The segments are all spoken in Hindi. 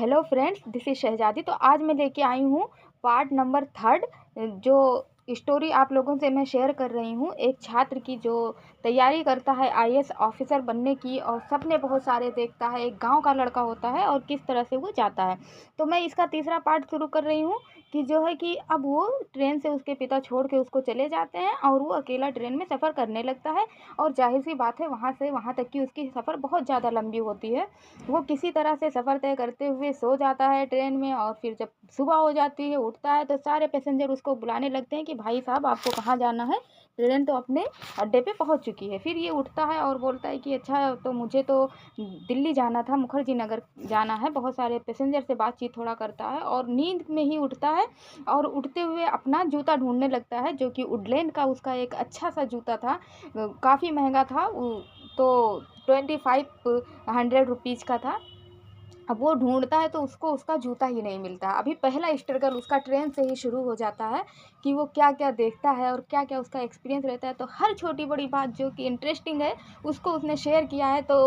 Hello friends, this is Shahzadi. तो आज मैं लेके आई हूँ पार्ट नंबर 3 जो स्टोरी आप लोगों से मैं शेयर कर रही हूँ। एक छात्र की जो तैयारी करता है आईएएस ऑफिसर बनने की और सपने बहुत सारे देखता है, एक गांव का लड़का होता है और किस तरह से वो जाता है। तो मैं इसका तीसरा पार्ट शुरू कर रही हूँ कि जो है कि अब वो ट्रेन से उसके पिता छोड़ के उसको चले जाते हैं और वो अकेला ट्रेन में सफ़र करने लगता है। और जाहिर सी बात है, वहाँ से वहाँ तक की उसकी सफ़र बहुत ज़्यादा लंबी होती है। वो किसी तरह से सफ़र तय करते हुए सो जाता है ट्रेन में और फिर जब सुबह हो जाती है, उठता है तो सारे पैसेंजर उसको बुलाने लगते हैं कि भाई साहब आपको कहाँ जाना है, ट्रेन तो अपने अड्डे पे पहुंच चुकी है। फिर ये उठता है और बोलता है कि अच्छा, तो मुझे तो दिल्ली जाना था, मुखर्जी नगर जाना है। बहुत सारे पैसेंजर से बातचीत थोड़ा करता है और नींद में ही उठता है और उठते हुए अपना जूता ढूंढने लगता है, जो कि वुडलैंड का उसका एक अच्छा सा जूता था। काफ़ी महंगा था तो 2500 रुपीज़ का था। अब वो ढूँढता है तो उसको उसका जूता ही नहीं मिलता। अभी पहला स्ट्रगल उसका ट्रेन से ही शुरू हो जाता है कि वो क्या-क्या देखता है और क्या-क्या उसका एक्सपीरियंस रहता है। तो हर छोटी-बड़ी बात जो कि इंटरेस्टिंग है, उसको उसने शेयर किया है। तो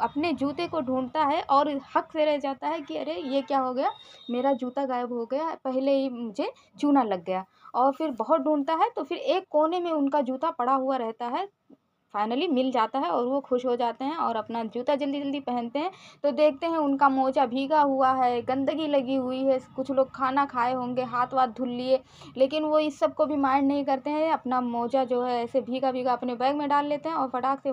अपने जूते को ढूँढता है और हक से रह जाता है कि अरे! ये क्या हो गया? मेरा जूता गायब हो गया, पहले ही मुझे चूना लग गया। और फिर बहुत ढूँढता है तो फिर एक कोने में उनका जूता पड़ा हुआ रहता है। फाइनली मिल जाता है और वो खुश हो जाते हैं और अपना जूता जल्दी-जल्दी पहनते हैं। तो देखते हैं उनका मोजा भीगा हुआ है, गंदगी लगी हुई है, कुछ लोग खाना खाए होंगे, हाथ-वाथ धुल लिए, लेकिन वो इस सब को भी माइंड नहीं करते हैं। अपना मोजा जो है ऐसे भीगा-भीगा अपने बैग में डाल लेते हैं और फटाक से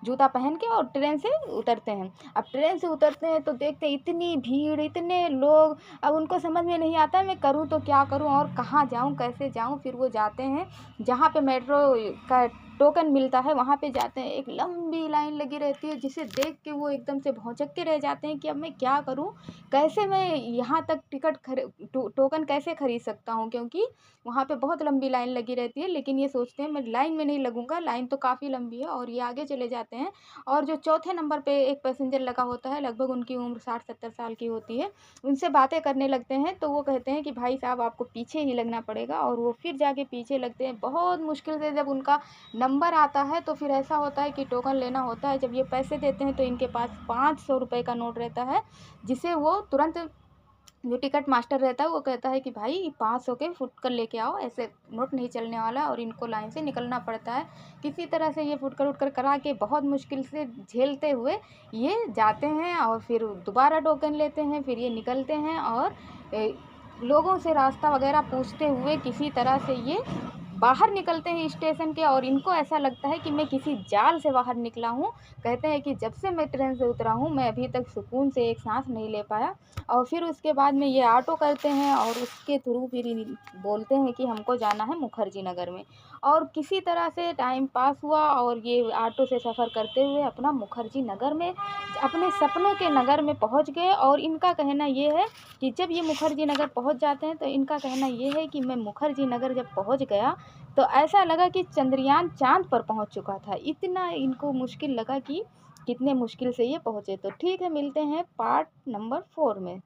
जूता पहन के और ट्रेन से उतरते हैं। अब ट्रेन से उतरते हैं तो देखते हैं इतनी भीड़, इतने लोग। अब उनको समझ में नहीं आता मैं करूँ तो क्या करूँ और कहाँ जाऊँ, कैसे जाऊँ? फिर वो जाते हैं जहाँ पे मेट्रो का टोकन मिलता है, वहाँ पे जाते हैं। एक लंबी लाइन लगी रहती है जिसे देख के वो एकदम से भौंचक्के के रह जाते हैं कि अब मैं क्या करूँ? कैसे मैं यहाँ तक टोकन कैसे खरीद सकता हूँ? क्योंकि वहाँ पे बहुत लंबी लाइन लगी रहती है, लेकिन ये सोचते हैं मैं लाइन में नहीं लगूँगा, लाइन तो काफ़ी लंबी है। और ये आगे चले जाते हैं और जो चौथे नंबर पे एक पैसेंजर लगा होता है, लगभग उनकी उम्र 60-70 साल की होती है, उनसे बातें करने लगते हैं। तो वो कहते हैं कि भाई साहब आपको पीछे ही लगना पड़ेगा और वो फिर जाके पीछे लगते हैं। बहुत मुश्किल से जब उनका नंबर आता है तो फिर ऐसा होता है कि टोकन लेना होता है। जब ये पैसे देते हैं तो इनके पास 500 रुपए का नोट रहता है, जिसे वो तुरंत, जो टिकट मास्टर रहता है वो कहता है कि भाई 500 के फुटकर लेके आओ, ऐसे नोट नहीं चलने वाला। और इनको लाइन से निकलना पड़ता है। किसी तरह से ये फुटकर उठकर करा के बहुत मुश्किल से झेलते हुए ये जाते हैं और फिर दोबारा टोकन लेते हैं। फिर ये निकलते हैं और लोगों से रास्ता वगैरह पूछते हुए किसी तरह से ये बाहर निकलते हैं स्टेशन के। और इनको ऐसा लगता है कि मैं किसी जाल से बाहर निकला हूँ। कहते हैं कि जब से मैं ट्रेन से उतरा हूँ मैं अभी तक सुकून से एक सांस नहीं ले पाया। और फिर उसके बाद में ये ऑटो करते हैं और उसके थ्रू फिर बोलते हैं कि हमको जाना है मुखर्जी नगर में। और किसी तरह से टाइम पास हुआ और ये ऑटो से सफ़र करते हुए अपना मुखर्जी नगर में, अपने सपनों के नगर में पहुंच गए। और इनका कहना ये है कि जब ये मुखर्जी नगर पहुंच जाते हैं तो इनका कहना ये है कि मैं मुखर्जी नगर जब पहुंच गया तो ऐसा लगा कि चंद्रयान चाँद पर पहुंच चुका था। इतना इनको मुश्किल लगा कि कितने मुश्किल से ये पहुँचे। तो ठीक है, मिलते हैं पार्ट नंबर 4 में।